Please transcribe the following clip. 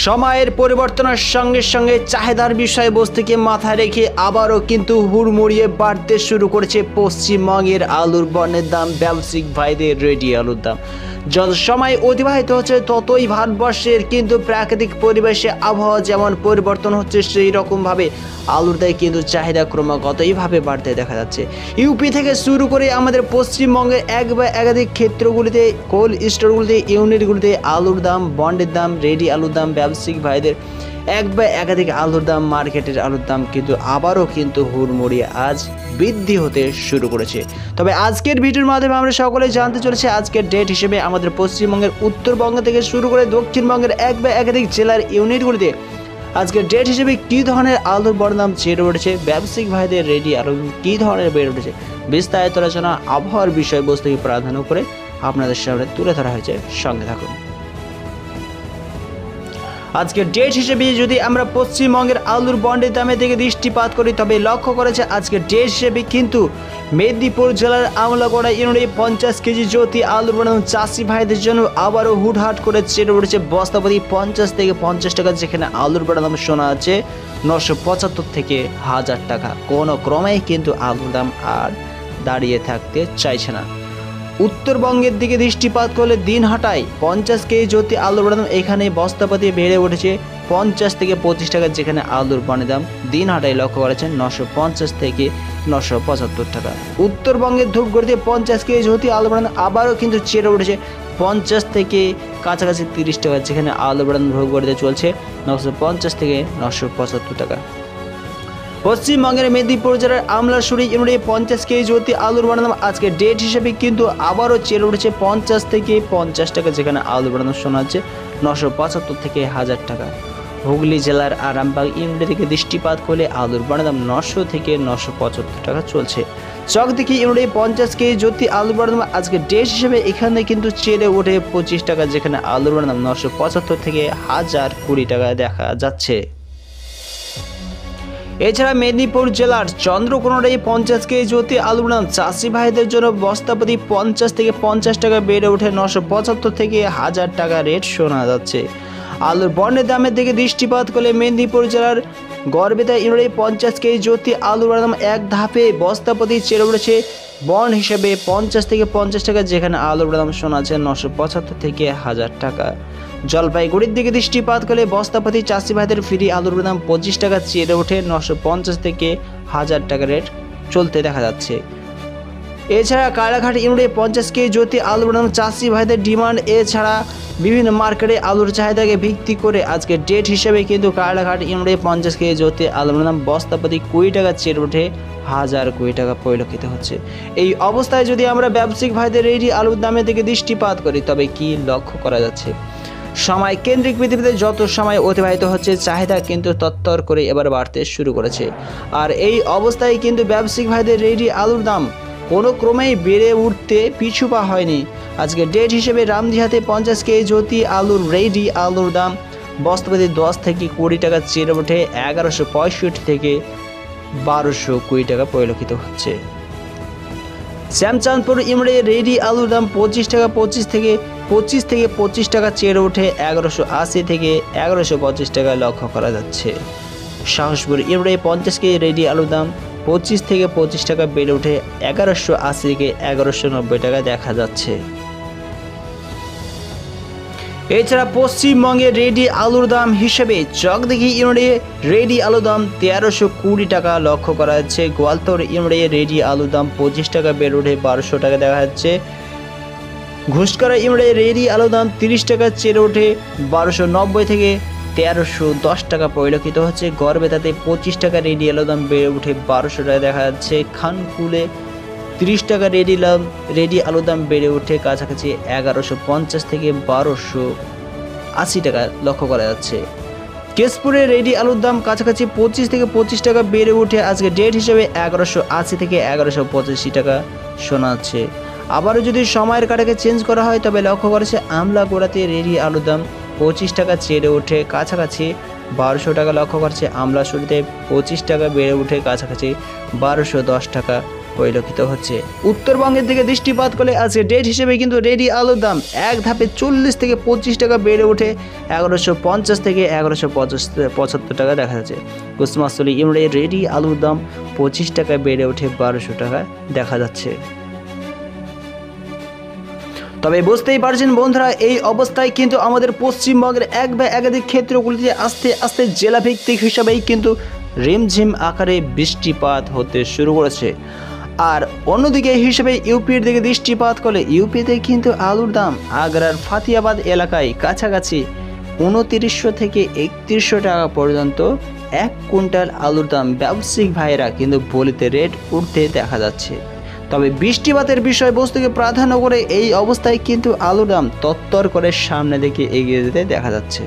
সময়ের পরিবর্তনের সঙ্গে সঙ্গে চাহিদার বিষয়বস্তুকে মাথায় রেখে আবারও কিন্তু হুড়মুড়িয়ে বাড়তে শুরু করেছে পশ্চিমবঙ্গের আলুর বন্যের দাম। ব্যবসায়িক ভাইদের রেডি আলুর দাম যত সময় অতিবাহিত হচ্ছে ততই ভারতবর্ষের কিন্তু প্রাকৃতিক পরিবেশে আবহাওয়া যেমন পরিবর্তন হচ্ছে সেই রকমভাবে আলুর দাম কিন্তু চাহিদা ক্রমাগতইভাবে বাড়তে দেখা যাচ্ছে। ইউপি থেকে শুরু করে আমাদের পশ্চিমবঙ্গের এক বা একাধিক ক্ষেত্রগুলিতে কোল্ড স্টোরগুলিতে ইউনিটগুলিতে আলুর দাম বন্ডের দাম রেডি আলুর দাম ব্যবসায়িক ভাইদের এক বা একাধিক আলুর দাম মার্কেটের আলুর দাম কিন্তু আবারও কিন্তু হুড়মুড়িয়ে আজ বৃদ্ধি হতে শুরু করেছে। তবে আজকের ভিডিওর মাধ্যমে আমরা সকলে জানতে চলেছি আজকের ডেট হিসেবে আমাদের পশ্চিমবঙ্গের উত্তরবঙ্গ থেকে শুরু করে দক্ষিণবঙ্গের এক বা একাধিক জেলার ইউনিটগুলিতে আজকের ডেট হিসেবে কী ধরনের আলুর বড়দাম চেয়ে উঠেছে, ব্যবসায়িক ভাইদের রেডি আলু কী ধরনের বেড়ে উঠেছে, বিস্তারিত আলোচনা আবহাওয়ার বিষয়বস্তুকে প্রাধান্য করে আপনাদের সামনে তুলে ধরা হয়েছে। সঙ্গে থাকুন। আজকের ডেট হিসেবে যদি আমরা পশ্চিমবঙ্গের আলুর বন্ডের দামের দিকে দৃষ্টিপাত করি তবে লক্ষ্য করেছে আজকের ডেট হিসেবে কিন্তু মেদিনীপুর জেলার আমলাগড়া ইউনিটে 50 কেজি জ্যোতি আলুর বড়দাম চাষি ভাইদের জন্য আবারও হুটহাট করে চেড়ে উঠেছে বস্তাপতি 50 থেকে 50 টাকা, যেখানে আলুর বড়দাম শোনা আছে 975 থেকে 1000 টাকা। কোনো ক্রমেই কিন্তু আলুর দাম আর দাঁড়িয়ে থাকতে চাইছে না। উত্তরবঙ্গের দিকে দৃষ্টিপাত করলে দিনহাটায় 50 কেজি জ্যোতি আলুর বড়দাম এখানে বস্তাপতি বেড়ে উঠেছে 50 থেকে 25 টাকা, যেখানে আলুর বনের দাম দিনহাটায় লক্ষ্য করেছেন 950 থেকে 975 টাকা। উত্তরবঙ্গের ধূপগড়িতে 50 কেজি জ্যোতি আলুর বড়দাম আবারও কিন্তু চেড়ে উঠেছে 50 থেকে কাছাকাছি 30 টাকা, যেখানে আলুর বড়দাম ধূপগড়িতে চলছে 950 থেকে 975 টাকা। পশ্চিমবঙ্গের মেদিনীপুর জেলার আমলাশুড়ি ইউনিটে 50 কেজি জ্যোতি আলুর বড়দাম আজকে ডেট হিসেবে কিন্তু আবারও চেড়ে উঠেছে 50 থেকে 50 টাকা, যেখানে আলুর বড়দাম শোনা হচ্ছে 975 থেকে 1000 টাকা। হুগলি জেলার আরামবাগ ইউনিট থেকে দৃষ্টিপাত করলে আলুর বড়দাম 900 থেকে 975 টাকা চলছে। চকদিঘি ইউনিটে 50 কেজি জ্যোতি আলুর বড়দাম আজকে ডেট হিসেবে এখানে কিন্তু চেড়ে ওঠে 25 টাকা, যেখানে আলুর বড়দাম 975 থেকে 1020 টাকা দেখা যাচ্ছে। এছাড়া মেদিনীপুর জেলার চন্দ্রকোনায় 50 কেজি জ্যোতি আলুর দাম চাষি ভাইদের জন্য বস্তাপতি 50 থেকে 50 টাকা বেড়ে ওঠে 975 থেকে 1000 টাকা রেট শোনা যাচ্ছে। আলুর বন্ডের দামের দিকে দৃষ্টিপাত করলে মেদিনীপুর জেলার গড়বেতা ইউনিটে 50 কেজি জ্যোতি আলুর দাম এক ধাপে বস্তাপতি চেড়ে উঠেছে বন্ড হিসেবে 50 থেকে 50 টাকা, যেখানে আলুর দাম শোনা আছে 975 থেকে 1000 টাকা। জলপাইগুড়ির দিকে দৃষ্টিপাত করলে বস্তাপতি চাষি ভাইদের ফ্রি আলুর দাম 25 টাকা চেড়ে ওঠে 950 থেকে 1000 টাকা রেট চলতে দেখা যাচ্ছে। এছাড়া কায়রাঘাট ইউনিটে 50 কেজি জ্যোতি আলুর দাম চাষি ভাইদের ডিমান্ড এছাড়া বিভিন্ন মার্কেটে আলুর চাহিদাকে ভিত্তি করে আজকে ডেট হিসেবে কিন্তু কায়রাঘাট ইউনিটে 50 কেজি জ্যোতি আলুর দাম বস্তাপতি 20 টাকা চেড়ে ওঠে 1020 টাকা পরিলক্ষিত হচ্ছে। এই অবস্থায় যদি আমরা ব্যবসায়িক ভাইদের রেডি আলুর দামের দিকে দৃষ্টিপাত করি তবে কি লক্ষ্য করা যাচ্ছে, সময় কেন্দ্রিক পৃথিবীতে যত সময় অতিবাহিত হচ্ছে চাহিদা কিন্তু তত্তর করে এবার বাড়তে শুরু করেছে। আর এই অবস্থায় কিন্তু ব্যবসায়িক ভাইদের রেডি আলুর দাম কোনো ক্রমেই বেড়ে উঠতে পিছু পা হয়নি। আজকে ডেট হিসেবে রামদিহাতে 50 কেজি জ্যোতি আলুর রেডি আলুর দাম বস্তাপতি 10 থেকে 20 টাকা চেড়ে ওঠে 1165 থেকে 1220 টাকা পরিলক্ষিত হচ্ছে। শ্যামচাঁদপুর ইউনিটে রেডি আলুর দাম 25 টাকা 25 থেকে 25 টাকা চেড়ে ওঠে 1180 থেকে 1125 টাকা লক্ষ্য করা যাচ্ছে। সাহসপুর ইউনিটে 50 কেজি রেডি আলুর দাম 25 থেকে 25 টাকা বেড়ে ওঠে 1180 থেকে 1190 টাকা দেখা যাচ্ছে। এছাড়া পশ্চিমবঙ্গের রেডি আলুর দাম হিসেবে চকদিঘি ইউনিটে রেডি আলুর দাম 1320 টাকা লক্ষ্য করা যাচ্ছে। গোয়ালতোড় ইউনিটে রেডি আলুর দাম 25 টাকা বেড়ে ওঠে 1200 টাকা দেখা যাচ্ছে। ঘুষকরা ইউনিটে রেডি আলুর দাম 30 টাকা চেড়ে ওঠে 1290 থেকে 1310 টাকা পরিলক্ষিত হচ্ছে। গড়বেতাতে 25 টাকা রেডি আলুর দাম বেড়ে উঠে 1200 টাকা দেখা যাচ্ছে। খানকুলে 30 টাকা রেডি আলুর দাম বেড়ে ওঠে কাছাকাছি 1150 থেকে 1280 টাকা লক্ষ্য করা যাচ্ছে। কেশপুরে রেডি আলুর দাম কাছাকাছি 25 থেকে 25 টাকা বেড়ে উঠে আজকে ডেট হিসেবে 1180 থেকে 1185 টাকা শোনা যাচ্ছে। আবারও যদি সময়ের কাটাকে চেঞ্জ করা হয় তবে লক্ষ্য করেছে আমলাগোড়াতে রেডি আলুর দাম 25 টাকা চেড়ে ওঠে কাছাকাছি 1200 টাকা লক্ষ্য করছে। আমলাশুড়িতে 25 টাকা বেড়ে উঠে কাছাকাছি 1210 টাকা পরিলক্ষিত হচ্ছে। উত্তরবঙ্গের দিকে দৃষ্টিপাত করলে আজকে ডেট হিসেবে কিন্তু রেডি আলুর দাম এক ধাপে 40 থেকে 25 টাকা বেড়ে উঠে 1150 থেকে 1175 টাকা দেখা যাচ্ছে। কুসমাস্থলী ইমরে রেডি আলুর দাম 25 টাকা বেড়ে উঠে 1200 টাকা দেখা যাচ্ছে। তবে বুঝতেই পারছেন বন্ধুরা, এই অবস্থায় কিন্তু আমাদের পশ্চিমবঙ্গের এক বা একাধিক ক্ষেত্রগুলিতে আস্তে আস্তে জেলাভিত্তিক হিসাবেই কিন্তু রিমঝিম আকারে বৃষ্টিপাত হতে শুরু করেছে। আর অন্যদিকে হিসেবে ইউপির দিকে দৃষ্টিপাত করলে ইউপিতে কিন্তু আলুর দাম আগ্রার ফাতিয়াবাদ এলাকায় কাছাকাছি 2900 থেকে 3100 টাকা পর্যন্ত 1 কুইন্টাল আলুর দাম ব্যবসায়িক ভাইয়েরা কিন্তু বলিতে রেট উঠতে দেখা যাচ্ছে। তবে বৃষ্টিপাতের বিষয়বস্তুকে প্রাধান্য করে এই অবস্থায় কিন্তু আলুর দাম তত্তর করে সামনে দিকে এগিয়ে যেতে দেখা যাচ্ছে।